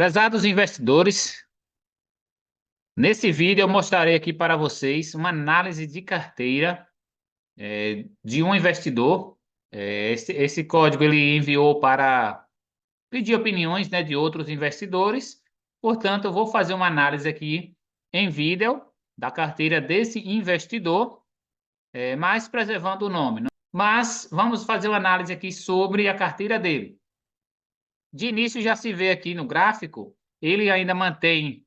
Prezados investidores, nesse vídeo eu mostrarei aqui para vocês uma análise de carteira de um investidor. Esse código ele enviou para pedir opiniões, né, de outros investidores. Portanto, eu vou fazer uma análise aqui em vídeo da carteira desse investidor, mas preservando o nome, né? Mas vamos fazer uma análise aqui sobre a carteira dele. De início já se vê aqui no gráfico, ele ainda mantém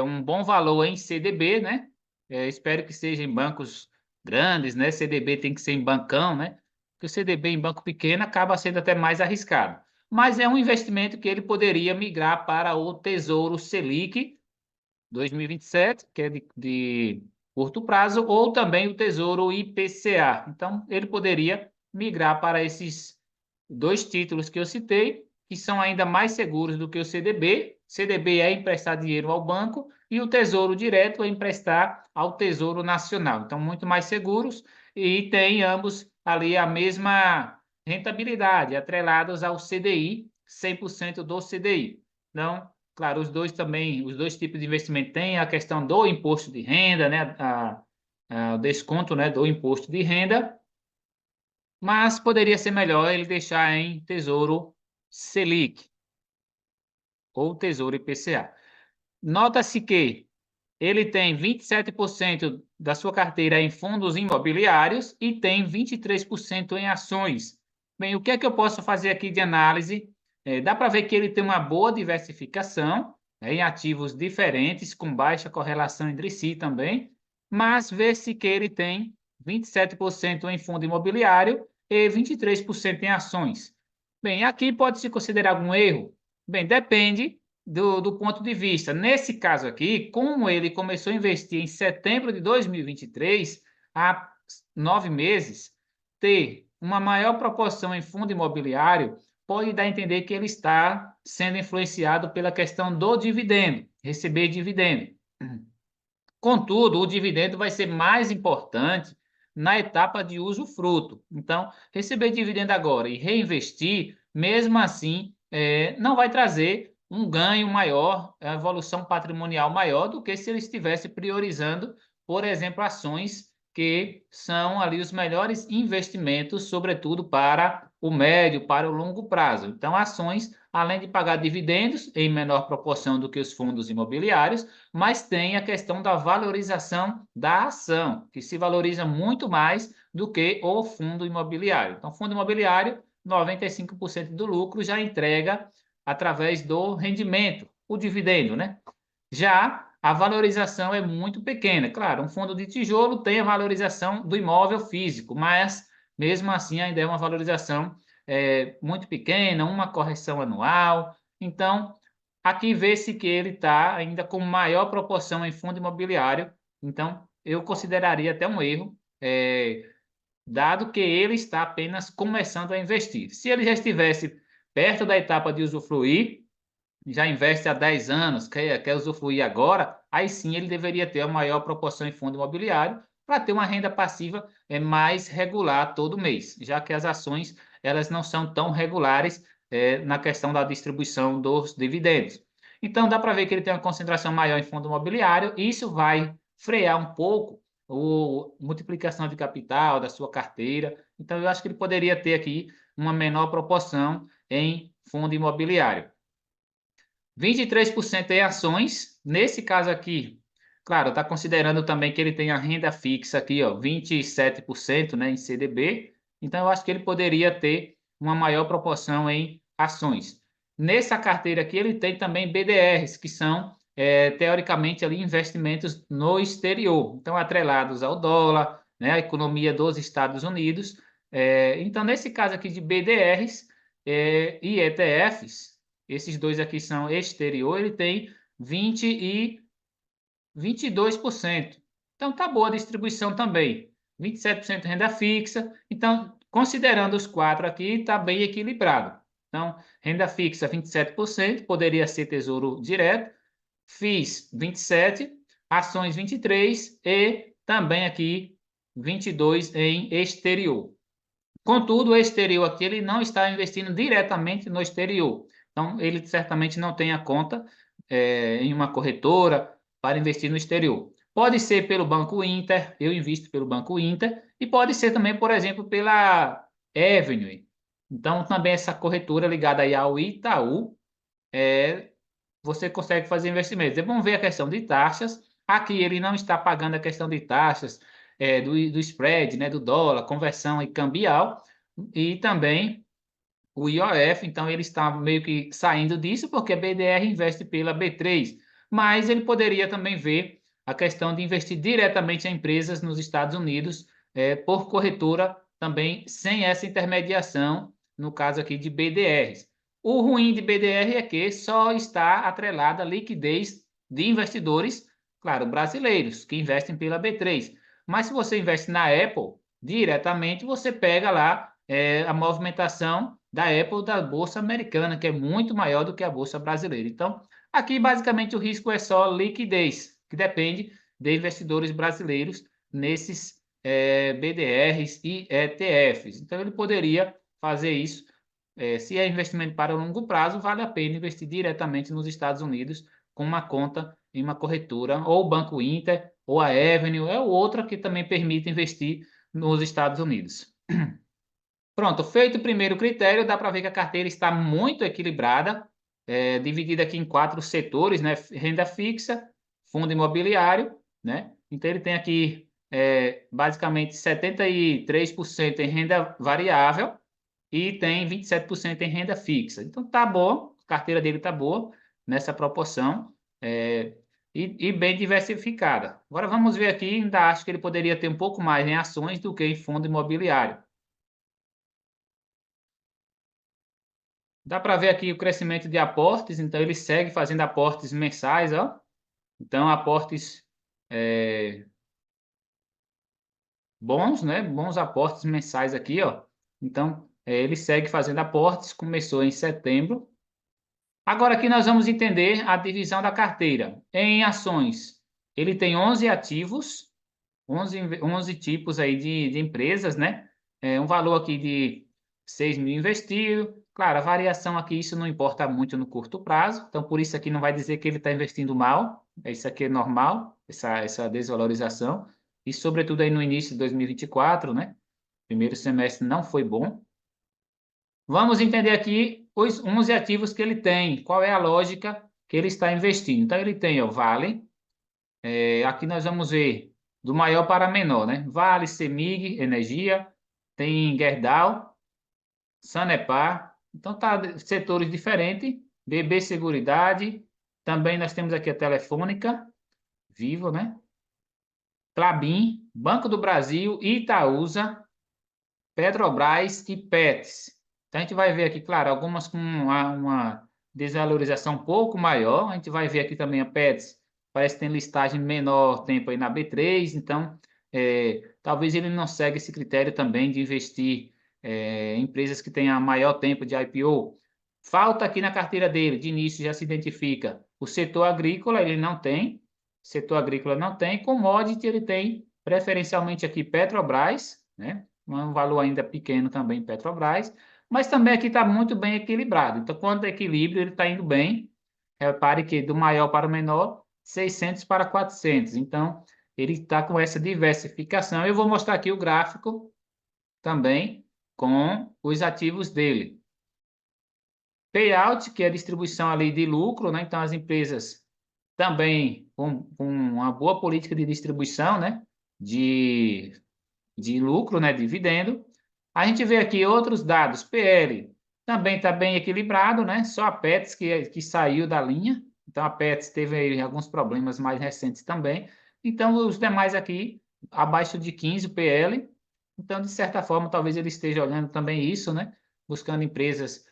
um bom valor em CDB, né? Espero que seja em bancos grandes, né? CDB tem que ser em bancão, né? Porque o CDB em banco pequeno acaba sendo até mais arriscado. Mas é um investimento que ele poderia migrar para o Tesouro Selic 2027, que é de curto prazo, ou também o Tesouro IPCA. Então, ele poderia migrar para esses dois títulos que eu citei, que são ainda mais seguros do que o CDB. CDB é emprestar dinheiro ao banco e o Tesouro Direto é emprestar ao Tesouro Nacional. Então, muito mais seguros e tem ambos ali a mesma rentabilidade, atrelados ao CDI, 100% do CDI. Então, claro, os dois tipos de investimento têm a questão do imposto de renda, né? O desconto, né, do imposto de renda, mas poderia ser melhor ele deixar em Tesouro Selic ou Tesouro IPCA. Nota-se que ele tem 27% da sua carteira em fundos imobiliários e tem 23% em ações. Bem, o que é que eu posso fazer aqui de análise? Dá para ver que ele tem uma boa diversificação, né, em ativos diferentes, com baixa correlação entre si também, mas vê-se que ele tem 27% em fundo imobiliário e 23% em ações. Bem, aqui pode-se considerar algum erro? Bem, depende do ponto de vista. Nesse caso aqui, como ele começou a investir em setembro de 2023, há 9 meses, ter uma maior proporção em fundo imobiliário pode dar a entender que ele está sendo influenciado pela questão do dividendo, receber dividendo. Contudo, o dividendo vai ser mais importante na etapa de usufruto. Então, receber dividendo agora e reinvestir, mesmo assim, não vai trazer um ganho maior, a evolução patrimonial maior do que se ele estivesse priorizando, por exemplo, ações que são ali os melhores investimentos, sobretudo para o médio, para o longo prazo. Então, ações, além de pagar dividendos em menor proporção do que os fundos imobiliários, mas tem a questão da valorização da ação, que se valoriza muito mais do que o fundo imobiliário. Então, fundo imobiliário, 95% do lucro já entrega através do rendimento, o dividendo, né? Já a valorização é muito pequena. Claro, um fundo de tijolo tem a valorização do imóvel físico, mas mesmo assim ainda é uma valorização muito pequena, uma correção anual. Então, aqui vê-se que ele está ainda com maior proporção em fundo imobiliário. Então, eu consideraria até um erro, dado que ele está apenas começando a investir. Se ele já estivesse perto da etapa de usufruir, já investe há 10 anos, quer usufruir agora, aí sim ele deveria ter a maior proporção em fundo imobiliário para ter uma renda passiva mais regular todo mês, já que as ações elas não são tão regulares na questão da distribuição dos dividendos. Então dá para ver que ele tem uma concentração maior em fundo imobiliário, e isso vai frear um pouco a multiplicação de capital da sua carteira. Então eu acho que ele poderia ter aqui uma menor proporção em fundo imobiliário. 23% em ações. Nesse caso aqui, claro, está considerando também que ele tem a renda fixa aqui, ó, 27%, né, em CDB. Então, eu acho que ele poderia ter uma maior proporção em ações. Nessa carteira aqui, ele tem também BDRs, que são, teoricamente, ali, investimentos no exterior. Então, atrelados ao dólar, né, à economia dos Estados Unidos. Então, nesse caso aqui de BDRs e ETFs, esses dois aqui são exterior, ele tem 20 e 22%. Então, tá boa a distribuição também. 27% renda fixa. Então, considerando os quatro aqui, está bem equilibrado. Então, renda fixa 27%, poderia ser tesouro direto. FIIs 27%, ações 23% e também aqui 22% em exterior. Contudo, o exterior aqui ele não está investindo diretamente no exterior. Então, ele certamente não tem a conta em uma corretora para investir no exterior. Pode ser pelo Banco Inter, eu invisto pelo Banco Inter, e pode ser também, por exemplo, pela Avenue. Então, também essa corretora ligada aí ao Itaú, você consegue fazer investimentos. Vamos ver a questão de taxas. Aqui ele não está pagando a questão de taxas do spread, né, do dólar, conversão e cambial, e também o IOF, então ele está meio que saindo disso, porque a BDR investe pela B3, mas ele poderia também ver a questão de investir diretamente em empresas nos Estados Unidos, por corretora também, sem essa intermediação, no caso aqui de BDRs. O ruim de BDR é que só está atrelada a liquidez de investidores, claro, brasileiros, que investem pela B3. Mas se você investe na Apple, diretamente, você pega lá a movimentação da Apple da Bolsa Americana, que é muito maior do que a Bolsa Brasileira. Então, aqui basicamente o risco é só liquidez, que depende de investidores brasileiros nesses BDRs e ETFs. Então, ele poderia fazer isso. Se é investimento para longo prazo, vale a pena investir diretamente nos Estados Unidos com uma conta em uma corretora, ou o Banco Inter, ou a Avenue, é outra que também permite investir nos Estados Unidos. Pronto, feito o primeiro critério, dá para ver que a carteira está muito equilibrada, dividida aqui em 4 setores, né? Renda fixa, fundo imobiliário, né? Então ele tem aqui basicamente 73% em renda variável e tem 27% em renda fixa. Então tá bom, a carteira dele tá boa nessa proporção e bem diversificada. Agora vamos ver aqui, ainda acho que ele poderia ter um pouco mais em ações do que em fundo imobiliário. Dá para ver aqui o crescimento de aportes, então ele segue fazendo aportes mensais, ó. Então, aportes bons, né? Bons aportes mensais aqui, ó. Então, ele segue fazendo aportes, começou em setembro. Agora aqui nós vamos entender a divisão da carteira. Em ações, ele tem 11 ativos, 11 tipos aí de empresas, né? Um valor aqui de 6 mil investido. Claro, a variação aqui, isso não importa muito no curto prazo. Então, por isso aqui não vai dizer que ele está investindo mal. Isso aqui é normal, essa desvalorização. E, sobretudo, aí no início de 2024, né? Primeiro semestre não foi bom. Vamos entender aqui os 11 ativos que ele tem. Qual é a lógica que ele está investindo? Então, ele tem o Vale. Aqui nós vamos ver do maior para menor, né? Vale, Semig, Energia, tem Gerdau, Sanepar. Então tá setores diferentes. BB Seguridade. Também nós temos aqui a Telefônica, Vivo, né? Klabin, Banco do Brasil, Itaúsa, Petrobras e Petz. Então a gente vai ver aqui, claro, algumas com uma desvalorização um pouco maior. A gente vai ver aqui também a Petz, parece que tem listagem menor tempo aí na B3, então talvez ele não segue esse critério também de investir em empresas que tenham maior tempo de IPO. Falta aqui na carteira dele, de início já se identifica o setor agrícola, ele não tem, setor agrícola não tem, commodity ele tem preferencialmente aqui Petrobras, né? Um valor ainda pequeno também Petrobras, mas também aqui está muito bem equilibrado. Então, quanto a equilíbrio, ele está indo bem. Repare que do maior para o menor, 600 para 400. Então, ele está com essa diversificação. Eu vou mostrar aqui o gráfico também com os ativos dele. Payout, que é a distribuição ali de lucro, né? Então, as empresas também com uma boa política de distribuição, né? De lucro, né? Dividendo. A gente vê aqui outros dados. PL também está bem equilibrado, né? Só a Pets que saiu da linha. Então, a Pets teve aí alguns problemas mais recentes também. Então, os demais aqui, abaixo de 15 PL. Então, de certa forma, talvez ele esteja olhando também isso, né? Buscando empresas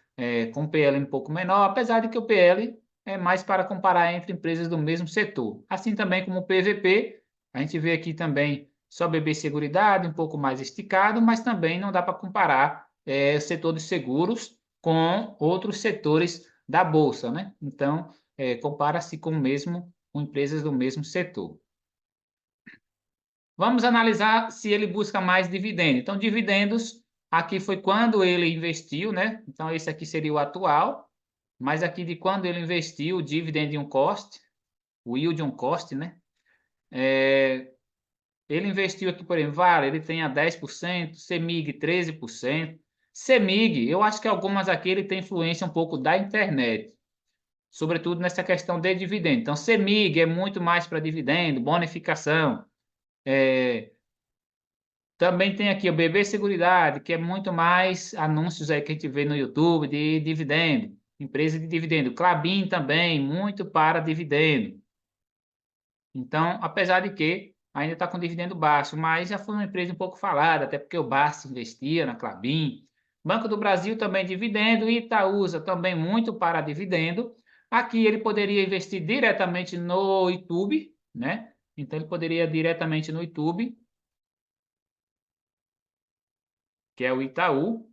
com PL um pouco menor, apesar de que o PL é mais para comparar entre empresas do mesmo setor. Assim também como o PVP, a gente vê aqui também só BB Seguridade, um pouco mais esticado, mas também não dá para comparar o setor de seguros com outros setores da Bolsa, né? Então, compara-se com empresas do mesmo setor. Vamos analisar se ele busca mais dividendo. Então, dividendos, aqui foi quando ele investiu, né? Então, esse aqui seria o atual. mas aqui de quando ele investiu o dividend on cost, o yield on cost, né? Ele investiu aqui, por exemplo, Vale, ele tem a 10%, CEMIG 13%. CEMIG, eu acho que algumas aqui ele tem influência um pouco da internet, sobretudo nessa questão de dividendo. Então, CEMIG é muito mais para dividendo, bonificação. Também tem aqui o BB Seguridade, que é muito mais anúncios aí que a gente vê no YouTube de dividendo, empresa de dividendo. Klabin também, muito para dividendo. Então, apesar de que ainda está com dividendo baixo, mas já foi uma empresa um pouco falada, até porque o Barça investia na Klabin. Banco do Brasil também dividendo, e Itaúsa também muito para dividendo. Aqui ele poderia investir diretamente no YouTube, né? Então ele poderia diretamente no YouTube, que é o Itaú.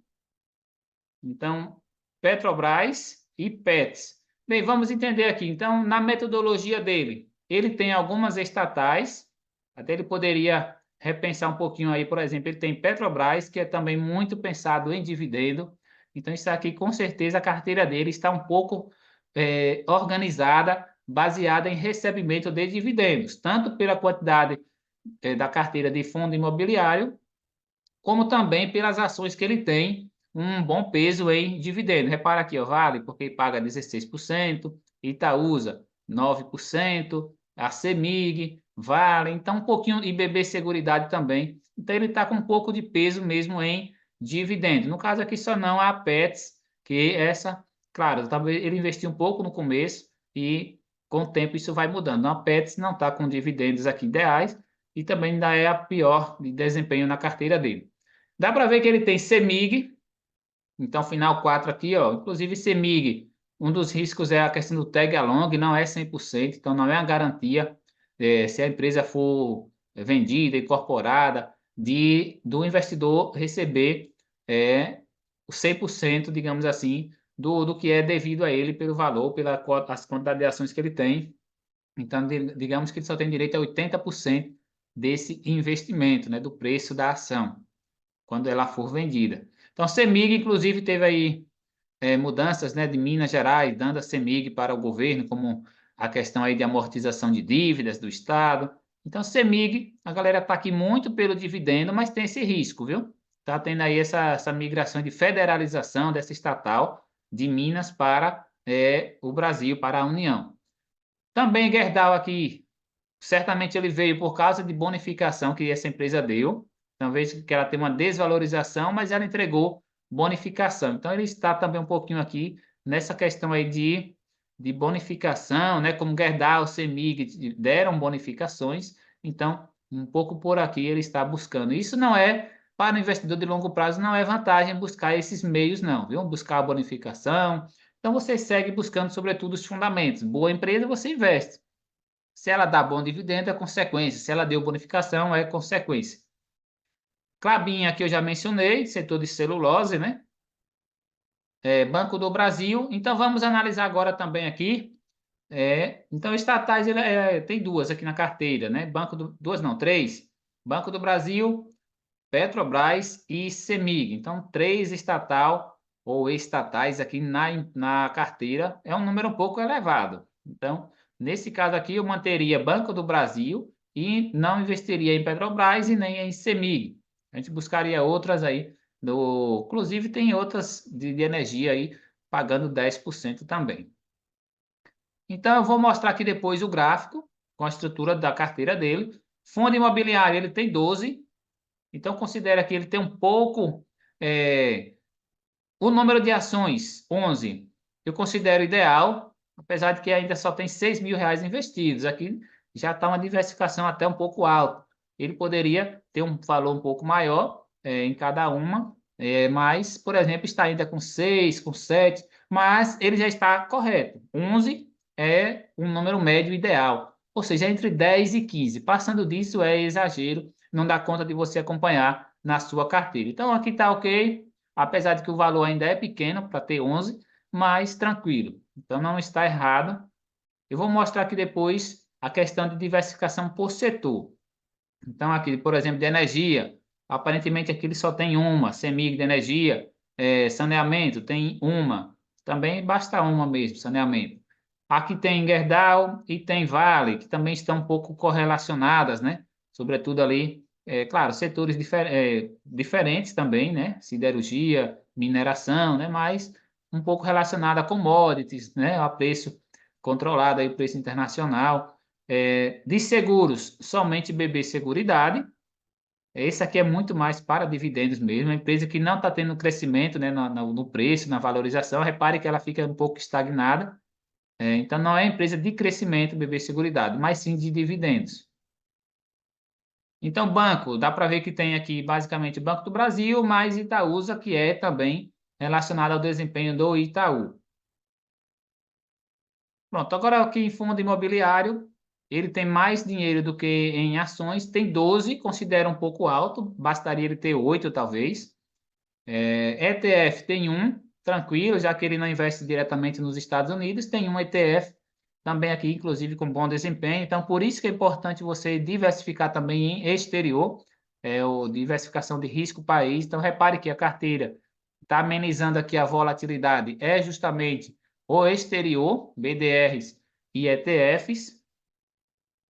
Então, Petrobras e Pets. Bem, vamos entender aqui. Então, na metodologia dele, ele tem algumas estatais, até ele poderia repensar um pouquinho aí, por exemplo, ele tem Petrobras, que é também muito pensado em dividendo. Então, isso aqui, com certeza, a carteira dele está um pouco organizada, baseada em recebimento de dividendos, tanto pela quantidade da carteira de fundo imobiliário, como também pelas ações que ele tem um bom peso em dividendo. Repara aqui, ó, Vale, porque paga 16%, Itaúsa 9%, a CEMIG, Vale, então um pouquinho, e BB Seguridade também. Então ele está com um pouco de peso mesmo em dividendo. No caso aqui só não a Pets, que essa, claro, talvez ele investiu um pouco no começo e com o tempo isso vai mudando. A Pets não está com dividendos aqui ideais e também ainda é a pior de desempenho na carteira dele. Dá para ver que ele tem CEMIG, então final 4 aqui, ó. Inclusive CEMIG, um dos riscos é a questão do tag along, não é 100%, então não é a garantia se a empresa for vendida, incorporada, do investidor receber o 100%, digamos assim, do que é devido a ele pelo valor, pelas quantidades de ações que ele tem. Então, digamos que ele só tem direito a 80% desse investimento, né, do preço da ação quando ela for vendida. Então, a CEMIG, inclusive, teve aí mudanças, né, de Minas Gerais, dando a CEMIG para o governo, como a questão aí de amortização de dívidas do Estado. Então, CEMIG, a galera está aqui muito pelo dividendo, mas tem esse risco, viu? Está tendo aí essa migração de federalização dessa estatal de Minas para o Brasil, para a União. Também Gerdau aqui, certamente ele veio por causa de bonificação que essa empresa deu. Então, vejo que ela tem uma desvalorização, mas ela entregou bonificação. Então, ele está também um pouquinho aqui nessa questão aí de bonificação, né? Como Gerdau, CEMIG deram bonificações. Então, um pouco por aqui ele está buscando. Isso não é, para o investidor de longo prazo, não é vantagem buscar esses meios, não, viu? Buscar a bonificação. Então, você segue buscando, sobretudo, os fundamentos. Boa empresa, você investe. Se ela dá bom dividendo, é consequência. Se ela deu bonificação, é consequência. Klabin, aqui eu já mencionei, setor de celulose, né? Banco do Brasil. Então, vamos analisar agora também aqui. Então, estatais, ele, tem duas aqui na carteira, né? Duas não, três. Banco do Brasil, Petrobras e CEMIG. Então, três estatal ou estatais aqui na carteira. É um número um pouco elevado. Então, nesse caso aqui, eu manteria Banco do Brasil e não investiria em Petrobras e nem em CEMIG. A gente buscaria outras aí. Inclusive, tem outras de energia aí pagando 10% também. Então, eu vou mostrar aqui depois o gráfico com a estrutura da carteira dele. Fundo imobiliário, ele tem 12. Então, considera que ele tem um pouco. O número de ações, 11, eu considero ideal, apesar de que ainda só tem R$ 6.000 investidos. Aqui já está uma diversificação até um pouco alta. Ele poderia ter um valor um pouco maior em cada uma, mas, por exemplo, está ainda com 6, com 7, mas ele já está correto. 11 é um número médio ideal, ou seja, entre 10 e 15. Passando disso é exagero, não dá conta de você acompanhar na sua carteira. Então, aqui está ok, apesar de que o valor ainda é pequeno para ter 11, mas tranquilo. Então, não está errado. Eu vou mostrar aqui depois a questão de diversificação por setor. Então, aqui, por exemplo, de energia, aparentemente aqui ele só tem uma, CEMIG de energia, saneamento tem uma, Também basta uma mesmo, saneamento. Aqui tem Gerdau e tem Vale, que também estão um pouco correlacionadas, né? Sobretudo ali, claro, setores diferentes também, né? Siderurgia, mineração, né? Mas um pouco relacionada a commodities, né? A preço controlado, aí, o preço internacional. De seguros, somente BB Seguridade. Esse aqui é muito mais para dividendos mesmo, uma empresa que não está tendo crescimento, né, no preço, na valorização. Repare que ela fica um pouco estagnada. Então, não é empresa de crescimento, BB Seguridade, mas sim de dividendos. Então, banco, dá para ver que tem aqui basicamente o Banco do Brasil, mais Itaúsa, que é também relacionado ao desempenho do Itaú. Pronto, agora aqui em fundo imobiliário, ele tem mais dinheiro do que em ações, tem 12, considera um pouco alto, bastaria ele ter 8 talvez. ETF tem um, tranquilo, já que ele não investe diretamente nos Estados Unidos, tem um ETF também aqui, inclusive com bom desempenho. Então, por isso que é importante você diversificar também em exterior, ou diversificação de risco país. Então, repare que a carteira está amenizando aqui a volatilidade, é justamente o exterior, BDRs e ETFs.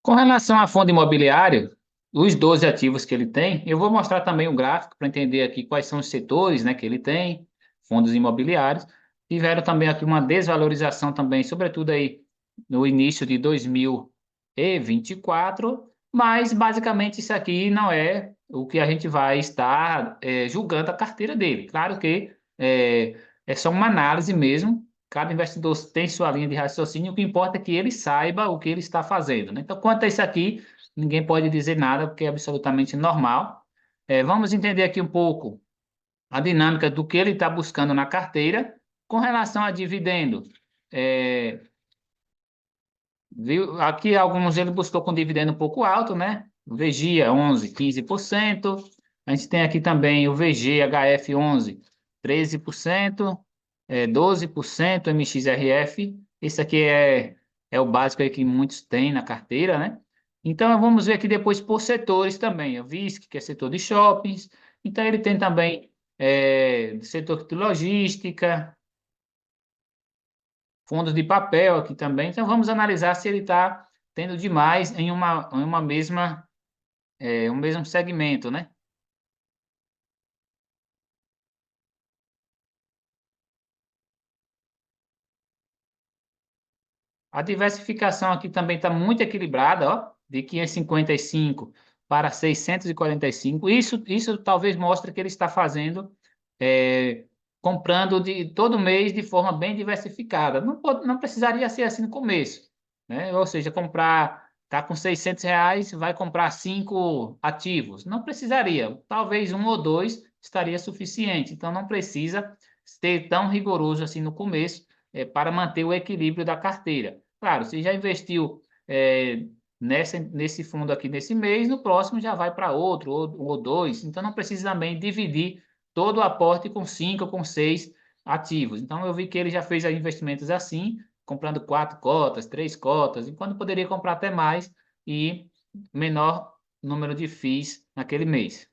Com relação a fundo imobiliário, os 12 ativos que ele tem, eu vou mostrar também um gráfico para entender aqui quais são os setores, né, que ele tem, fundos imobiliários. Tiveram também aqui uma desvalorização também, sobretudo aí no início de 2024, mas basicamente isso aqui não é o que a gente vai estar julgando a carteira dele. Claro que é só uma análise mesmo. Cada investidor tem sua linha de raciocínio, o que importa é que ele saiba o que ele está fazendo, né? Então, quanto a isso aqui, ninguém pode dizer nada, porque é absolutamente normal. Vamos entender aqui um pouco a dinâmica do que ele está buscando na carteira com relação a dividendo. É, Viu? Aqui alguns ele buscou com dividendo um pouco alto, né? O VGIA 11, 15%. A gente tem aqui também o VG HF11, 13%, 12% MXRF. Esse aqui é o básico aí que muitos têm na carteira, né? Então vamos ver aqui depois por setores também. O VISC, que é setor de shoppings. Então ele tem também setor de logística, fundos de papel aqui também. Então, vamos analisar se ele está tendo demais em uma mesma, um mesmo segmento, né? A diversificação aqui também está muito equilibrada, ó, de 555 para 645. Isso talvez mostre que ele está fazendo, comprando de todo mês de forma bem diversificada. Não precisaria ser assim no começo, né? Ou seja, tá com R$ 600, vai comprar 5 ativos. Não precisaria. Talvez um ou dois estaria suficiente. Então, não precisa ser tão rigoroso assim no começo, para manter o equilíbrio da carteira. Claro, se já investiu nesse fundo aqui nesse mês, no próximo já vai para outro ou dois. Então, não precisa também dividir todo o aporte com 5, com 6 ativos. Então, eu vi que ele já fez investimentos assim, comprando 4 cotas, 3 cotas, enquanto poderia comprar até mais e menor número de FIIs naquele mês.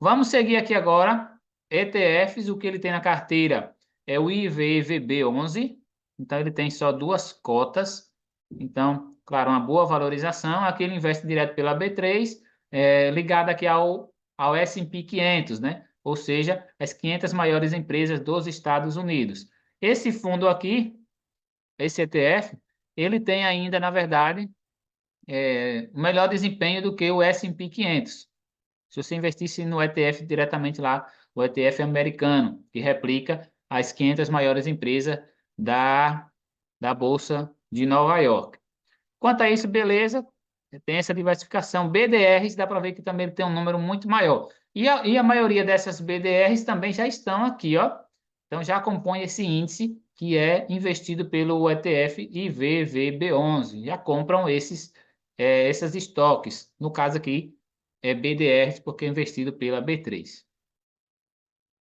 Vamos seguir aqui agora. ETFs, o que ele tem na carteira é o IVVB11, então ele tem só 2 cotas, então, claro, uma boa valorização. Aqui ele investe direto pela B3, ligado aqui ao S&P 500, né? Ou seja, as 500 maiores empresas dos Estados Unidos. Esse fundo aqui, esse ETF, ele tem ainda, na verdade, um melhor desempenho do que o S&P 500. Se você investisse no ETF diretamente lá, o ETF americano, que replica as 500 maiores empresas da, da Bolsa de Nova York. Quanto a isso, beleza, tem essa diversificação. BDRs, dá para ver que também tem um número muito maior. E a maioria dessas BDRs também já estão aqui, ó. Então já compõe esse índice que é investido pelo ETF IVVB11. Já compram esses estoques. No caso aqui, BDRs, porque é investido pela B3.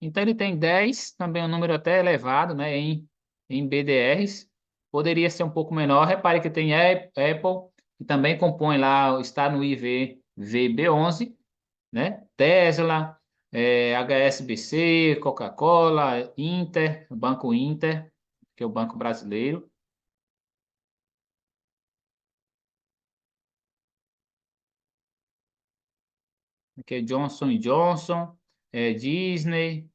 Então ele tem 10, também um número até elevado, né, em BDRs. Poderia ser um pouco menor. Repare que tem Apple, que também compõe lá, está no IVVB11, né? Tesla, HSBC, Coca-Cola, Inter, Banco Inter, que é o Banco Brasileiro. Aqui é Johnson Johnson, Disney.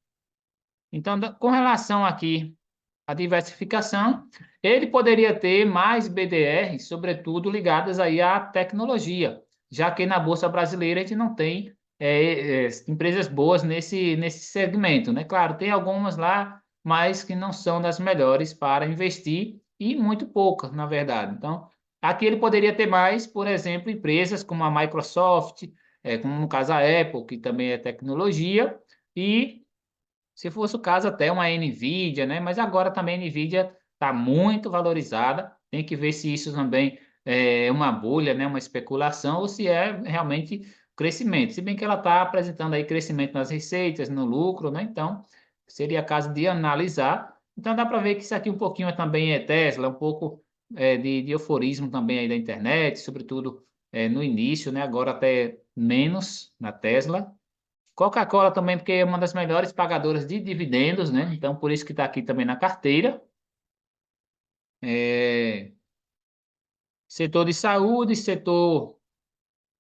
Então, com relação aqui à diversificação, ele poderia ter mais BDR, sobretudo ligadas aí à tecnologia, já que na Bolsa Brasileira a gente não tem empresas boas nesse segmento, né? Claro, tem algumas lá, mas que não são das melhores para investir e muito poucas, na verdade. Então, aqui ele poderia ter mais, por exemplo, empresas como a Microsoft, como no caso a Apple, que também é tecnologia, e se fosse o caso, até uma Nvidia, né? Mas agora também a Nvidia está muito valorizada. Tem que ver se isso também é uma bolha, né? Uma especulação, ou se é realmente crescimento. Se bem que ela está apresentando aí crescimento nas receitas, no lucro, né? Então, seria caso de analisar. Então, dá para ver que isso aqui um pouquinho também é Tesla, um pouco de euforismo também aí da internet, sobretudo no início, né? Agora até menos na Tesla. Coca-Cola também, porque é uma das melhores pagadoras de dividendos, né? Então, por isso que está aqui também na carteira. É, setor de saúde, setor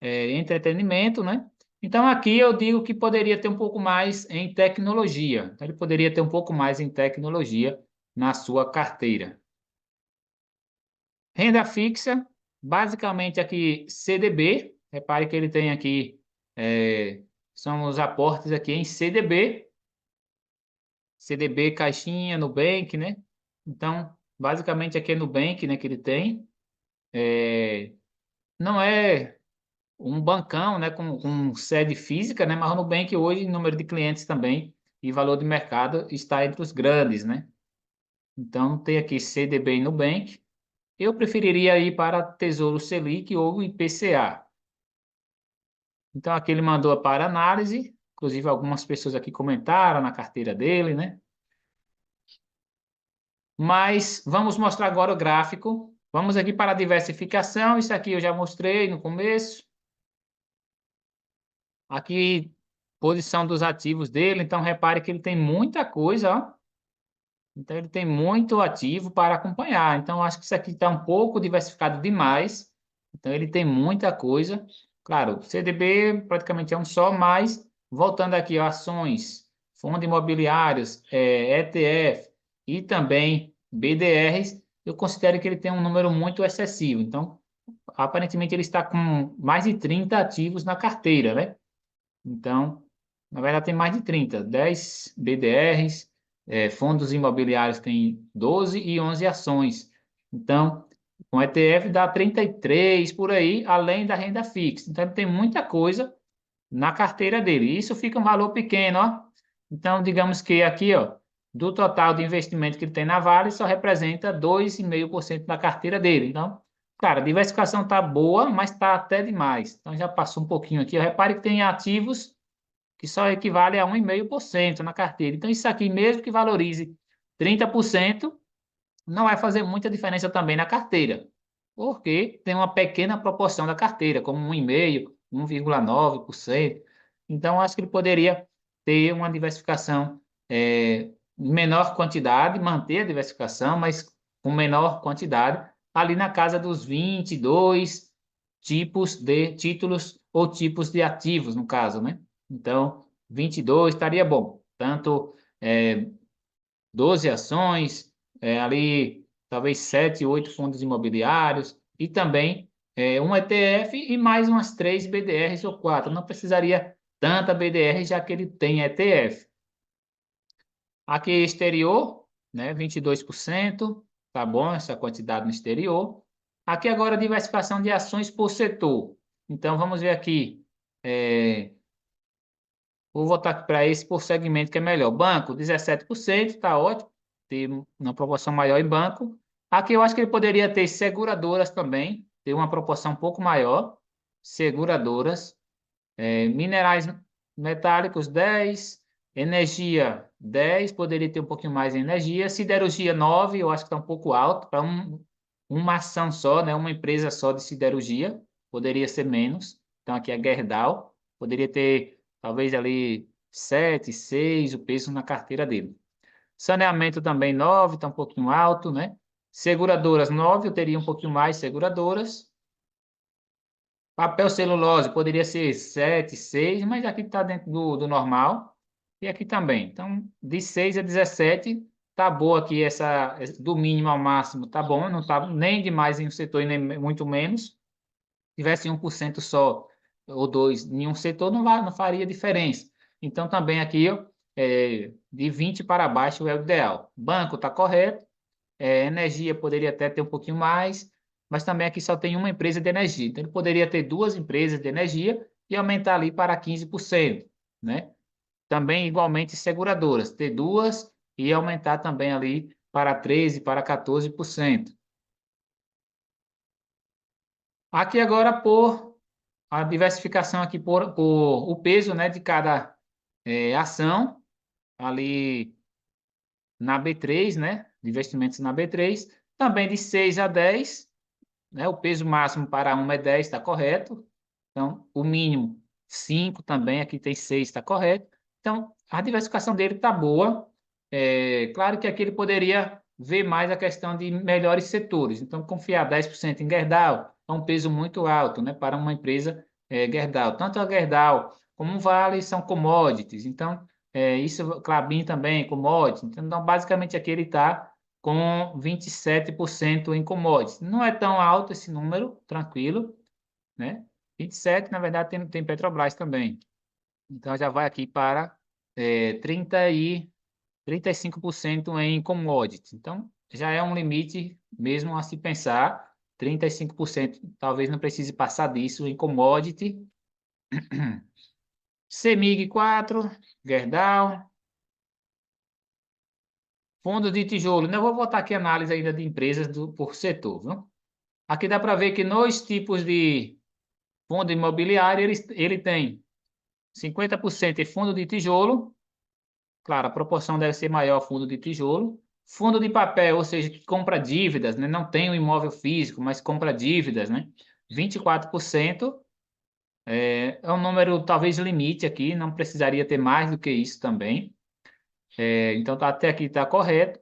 entretenimento, né? Então, aqui eu digo que poderia ter um pouco mais em tecnologia. Então, ele poderia ter um pouco mais em tecnologia na sua carteira. Renda fixa, basicamente aqui CDB. Repare que ele tem aqui, são os aportes aqui em CDB. CDB, Caixinha, Nubank, né? Então, basicamente aqui é Nubank, né, que ele tem. Não é um bancão, né, com sede física, né? Mas o Nubank hoje, número de clientes também e valor de mercado está entre os grandes, né? Então, tem aqui CDB e Nubank. Eu preferiria ir para Tesouro Selic ou IPCA. Então, aqui ele mandou para análise. Inclusive, algumas pessoas aqui comentaram na carteira dele, né? Mas vamos mostrar agora o gráfico. Vamos aqui para a diversificação. Isso aqui eu já mostrei no começo. Aqui, posição dos ativos dele. Então, repare que ele tem muita coisa, ó. Então, ele tem muito ativo para acompanhar. Então, acho que isso aqui está um pouco diversificado demais. Então, ele tem muita coisa. Claro, CDB praticamente é um só, mas voltando aqui, ó, ações, fundos imobiliários, ETF e também BDRs, eu considero que ele tem um número muito excessivo. Então, aparentemente, ele está com mais de 30 ativos na carteira, né? Então, na verdade, tem mais de 30, 10 BDRs, fundos imobiliários tem 12 e 11 ações. Então, com ETF dá 33 por aí, além da renda fixa. Então, ele tem muita coisa na carteira dele. Isso fica um valor pequeno, ó. Então, digamos que aqui, ó, do total de investimento que ele tem na Vale, só representa 2,5% da carteira dele. Então, cara, a diversificação está boa, mas está até demais. Então, já passou um pouquinho aqui. Repare que tem ativos que só equivale a 1,5% na carteira. Então, isso aqui, mesmo que valorize 30%, não vai fazer muita diferença também na carteira, porque tem uma pequena proporção da carteira, como 1,5%, 1,9%. Então, acho que ele poderia ter uma diversificação em menor quantidade, manter a diversificação, mas com menor quantidade, ali na casa dos 22 tipos de títulos ou tipos de ativos, no caso, né? Então, 22 estaria bom. Tanto 12 ações, ali talvez 7, 8 fundos imobiliários e também um ETF e mais umas 3 BDRs ou 4. Não precisaria tanta BDR, já que ele tem ETF. Aqui exterior, né, 22%, tá bom essa quantidade no exterior. Aqui agora diversificação de ações por setor. Então vamos ver aqui, vou voltar para esse por segmento que é melhor. Banco, 17%, está ótimo. Ter uma proporção maior em banco. Aqui eu acho que ele poderia ter seguradoras também, ter uma proporção um pouco maior. Seguradoras. Minerais metálicos, 10. Energia, 10. Poderia ter um pouquinho mais em energia. Siderurgia, 9. Eu acho que está um pouco alto. Para uma ação só, né? Uma empresa só de siderurgia. Poderia ser menos. Então aqui é Gerdau. Poderia ter talvez ali 7, 6, o peso na carteira dele. Saneamento também 9, está um pouquinho alto, né? Seguradoras 9, eu teria um pouquinho mais seguradoras. Papel celulose poderia ser 7, 6, mas aqui está dentro do normal. E aqui também. Então, de 6 a 17, tá boa aqui do mínimo ao máximo, tá bom, não tá nem demais em um setor e nem muito menos. Se tivesse 1% só ou 2 em um setor, não faria diferença. Então, também aqui, ó, de 20 para baixo é o ideal. Banco está correto. Energia poderia até ter um pouquinho mais, mas também aqui só tem uma empresa de energia. Então, ele poderia ter duas empresas de energia e aumentar ali para 15%, né? Também, igualmente, seguradoras, ter duas e aumentar também ali para 13%, para 14%. Aqui agora, por a diversificação aqui por o peso, né, de cada ação, ali na B3, né, de investimentos na B3, também de 6 a 10, né? O peso máximo para uma é 10, está correto. Então, o mínimo 5 também, aqui tem 6, está correto. Então, a diversificação dele está boa. Claro que aqui ele poderia ver mais a questão de melhores setores. Então, confiar 10% em Gerdau é um peso muito alto, né, para uma empresa Gerdau. Tanto a Gerdau como o Vale são commodities. Então, isso, Klabin também, commodities. Então, basicamente, aqui ele está com 27% em commodities. Não é tão alto esse número, tranquilo, né? 27, na verdade, tem Petrobras também. Então, já vai aqui para 35% em commodities. Então, já é um limite mesmo a se pensar. 35%, talvez não precise passar disso em commodity. CEMIG 4, Gerdau, fundo de tijolo. Não vou botar aqui análise ainda de empresas por setor, viu? Aqui dá para ver que nos tipos de fundo imobiliário, ele tem 50% em fundo de tijolo. Claro, a proporção deve ser maior fundo de tijolo. Fundo de papel, ou seja, que compra dívidas, né? Não tem o imóvel físico, mas compra dívidas, né? 24%. É um número talvez limite aqui, não precisaria ter mais do que isso também. Então, até aqui está correto.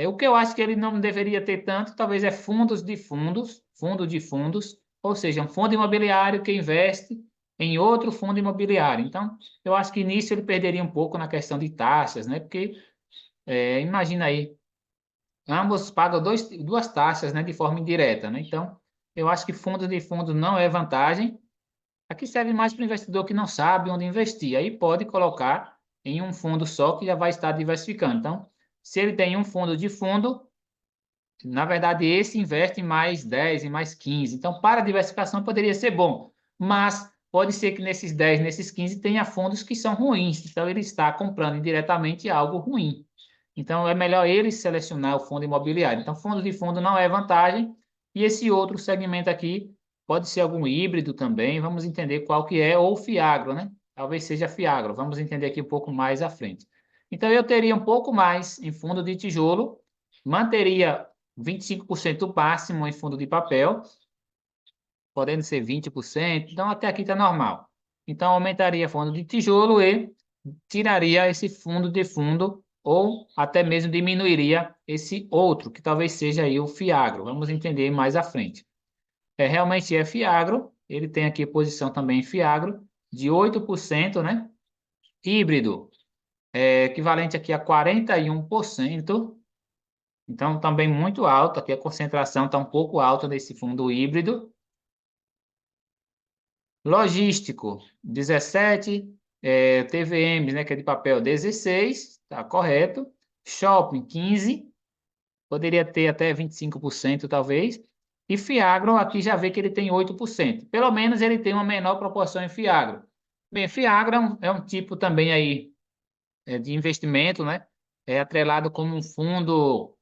O que eu acho que ele não deveria ter tanto, talvez é fundo de fundos, ou seja, um fundo imobiliário que investe em outro fundo imobiliário. Então, eu acho que nisso ele perderia um pouco na questão de taxas, né? Porque, imagina aí, ambos pagam duas taxas, né, de forma indireta, né? Então, eu acho que fundo de fundo não é vantagem. Aqui serve mais para o investidor que não sabe onde investir. Aí pode colocar em um fundo só que já vai estar diversificando. Então, se ele tem um fundo de fundo, na verdade, esse investe em mais 10, em mais 15. Então, para a diversificação poderia ser bom, mas pode ser que nesses 10, nesses 15 tenha fundos que são ruins. Então, ele está comprando indiretamente algo ruim. Então, é melhor ele selecionar o fundo imobiliário. Então, fundo de fundo não é vantagem. E esse outro segmento aqui pode ser algum híbrido também. Vamos entender qual que é, ou Fiagro, né? Talvez seja Fiagro. Vamos entender aqui um pouco mais à frente. Então, eu teria um pouco mais em fundo de tijolo, manteria 25% máximo em fundo de papel, podendo ser 20%. Então, até aqui está normal. Então, aumentaria fundo de tijolo e tiraria esse fundo de fundo ou até mesmo diminuiria esse outro, que talvez seja aí o Fiagro. Vamos entender mais à frente. Realmente é Fiagro, ele tem aqui posição também em Fiagro, de 8%, né? Híbrido, equivalente aqui a 41%. Então, também muito alto, aqui a concentração está um pouco alta nesse fundo híbrido. Logístico, 17, TVM, né, que é de papel, 16, tá correto. Shopping, 15, poderia ter até 25%, talvez. E Fiagro, aqui já vê que ele tem 8%. Pelo menos ele tem uma menor proporção em Fiagro. Bem, Fiagro é um tipo também aí de investimento, né? É atrelado como um fundo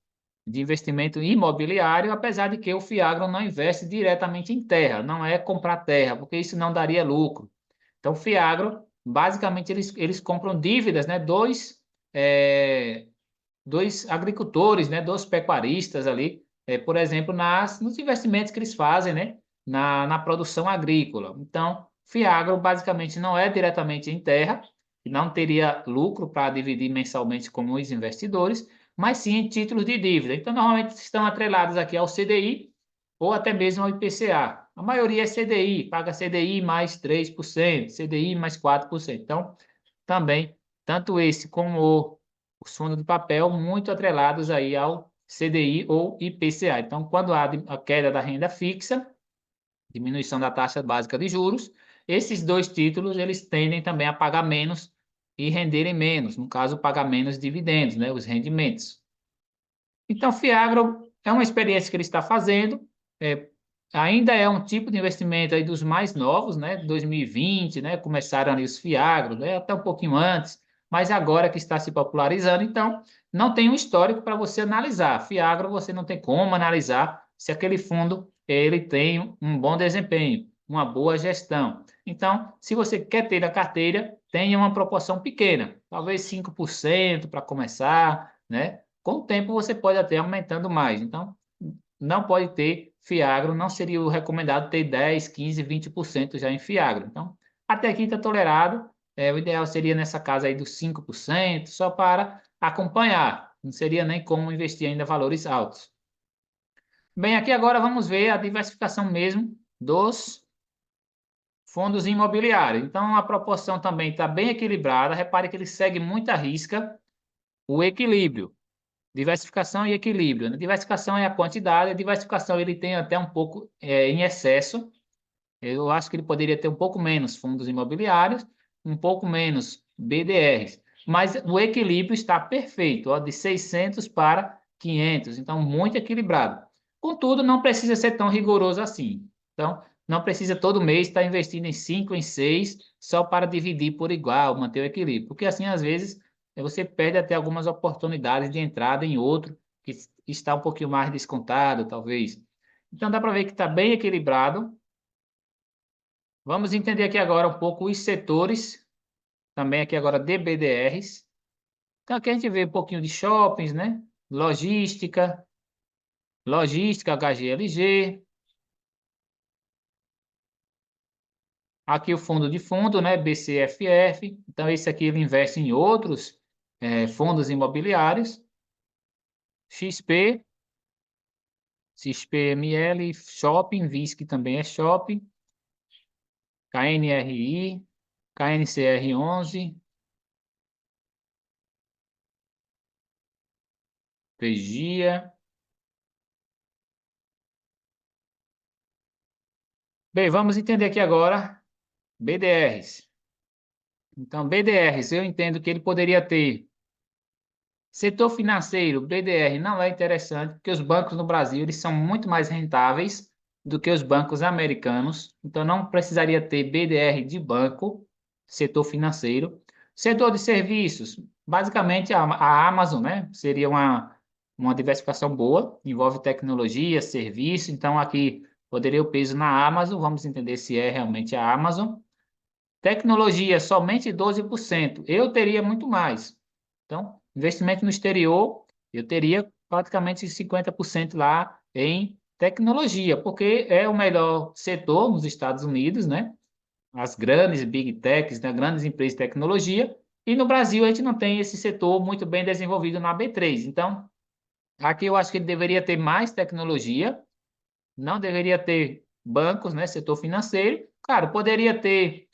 de investimento imobiliário, apesar de que o Fiagro não investe diretamente em terra, não é comprar terra, porque isso não daria lucro. Então, o Fiagro, basicamente, eles compram dívidas, né? Dois agricultores, né? Dois pecuaristas ali, por exemplo, nos investimentos que eles fazem, né? Na produção agrícola. Então, Fiagro, basicamente, não é diretamente em terra, que não teria lucro para dividir mensalmente com os investidores, mas sim em títulos de dívida. Então, normalmente estão atrelados aqui ao CDI ou até mesmo ao IPCA. A maioria é CDI, paga CDI mais 3%, CDI mais 4%. Então, também, tanto esse como os fundos de papel, muito atrelados aí ao CDI ou IPCA. Então, quando há a queda da renda fixa, diminuição da taxa básica de juros, esses dois títulos eles tendem também a pagar menos e renderem menos, no caso, pagar menos dividendos, né, os rendimentos. Então, Fiagro é uma experiência que ele está fazendo, é, ainda é um tipo de investimento aí dos mais novos, né, 2020, né, começaram ali os Fiagro, né, até um pouquinho antes, mas agora que está se popularizando, então não tem um histórico para você analisar. Fiagro você não tem como analisar se aquele fundo ele tem um bom desempenho, uma boa gestão. Então, se você quer ter na carteira, tenha uma proporção pequena, talvez 5% para começar, né? Com o tempo você pode até aumentando mais. Então, não pode ter Fiagro, não seria o recomendado ter 10, 15, 20% já em Fiagro. Então, até aqui está tolerado. O ideal seria nessa casa aí dos 5%, só para acompanhar. Não seria nem como investir ainda valores altos. Bem, aqui agora vamos ver a diversificação mesmo dos fundos imobiliários. Então, a proporção também está bem equilibrada. Repare que ele segue muita risca o equilíbrio. Diversificação e equilíbrio, né? Diversificação é a quantidade, a diversificação ele tem até um pouco em excesso. Eu acho que ele poderia ter um pouco menos fundos imobiliários, um pouco menos BDRs, mas o equilíbrio está perfeito, ó, de 600 para 500, então muito equilibrado. Contudo, não precisa ser tão rigoroso assim. Então, não precisa todo mês estar investindo em 5, em 6, só para dividir por igual, manter o equilíbrio, porque assim, às vezes, você perde até algumas oportunidades de entrada em outro que está um pouquinho mais descontado, talvez. Então, dá para ver que está bem equilibrado. Vamos entender aqui agora um pouco os setores, também aqui agora de BDRs. Então aqui a gente vê um pouquinho de shoppings, né? Logística HGLG. Aqui o fundo de fundo, né? BCFF. Então esse aqui ele investe em outros fundos imobiliários. XP, XPML, Shopping, VISC também é Shopping. KNRI, KNCR11, Pegia. Bem, vamos entender aqui agora BDRs. Então, BDRs, eu entendo que ele poderia ter setor financeiro, BDR não é interessante, porque os bancos no Brasil eles são muito mais rentáveis do que os bancos americanos. Então, não precisaria ter BDR de banco, setor financeiro. Setor de serviços, basicamente a Amazon, né? Seria uma diversificação boa, envolve tecnologia, serviço. Então, aqui poderia o peso na Amazon, vamos entender se é realmente a Amazon. Tecnologia, somente 12%. Eu teria muito mais. Então, investimento no exterior, eu teria praticamente 50% lá em tecnologia, porque é o melhor setor nos Estados Unidos, né? As grandes big techs, né? Grandes empresas de tecnologia. E no Brasil a gente não tem esse setor muito bem desenvolvido na B3. Então, aqui eu acho que ele deveria ter mais tecnologia, não deveria ter bancos, né, setor financeiro. Claro, poderia ter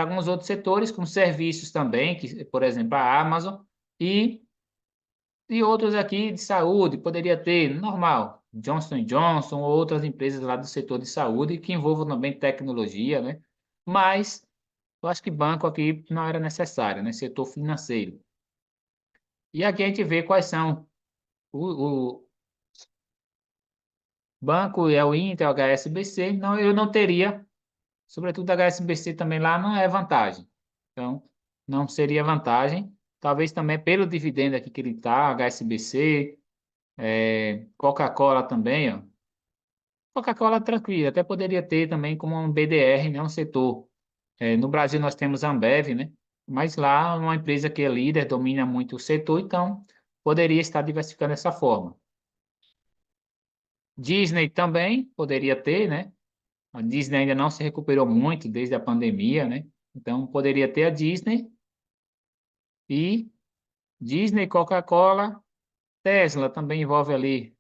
alguns outros setores, como serviços também, que, por exemplo, a Amazon, e, e outros aqui de saúde, poderia ter, normal, Johnson Johnson ou outras empresas lá do setor de saúde que envolvam também tecnologia, né? Mas eu acho que banco aqui não era necessário, né? Setor financeiro. E aqui a gente vê quais são o banco, é o Inter, o HSBC. Não, eu não teria. Sobretudo a HSBC também lá não é vantagem. Então, não seria vantagem. Talvez também pelo dividendo aqui que ele está, HSBC, Coca-Cola também, ó. Coca-Cola tranquilo, até poderia ter também como um BDR, né, um setor. No Brasil nós temos a Ambev, né? Mas lá é uma empresa que é líder, domina muito o setor, então poderia estar diversificando dessa forma. Disney também poderia ter, né? A Disney ainda não se recuperou muito desde a pandemia, né? Então poderia ter a Disney. E Disney, Coca-Cola, Tesla também envolve ali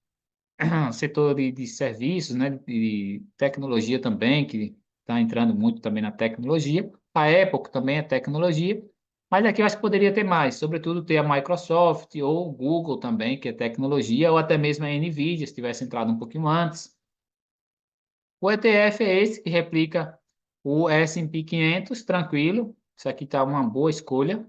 setor de serviços, né, de tecnologia também, que está entrando muito também na tecnologia. A Apple também é tecnologia, mas aqui eu acho que poderia ter mais, sobretudo ter a Microsoft ou o Google também, que é tecnologia, ou até mesmo a Nvidia, se tivesse entrado um pouquinho antes. O ETF é esse que replica o S&P 500, tranquilo. Isso aqui está uma boa escolha.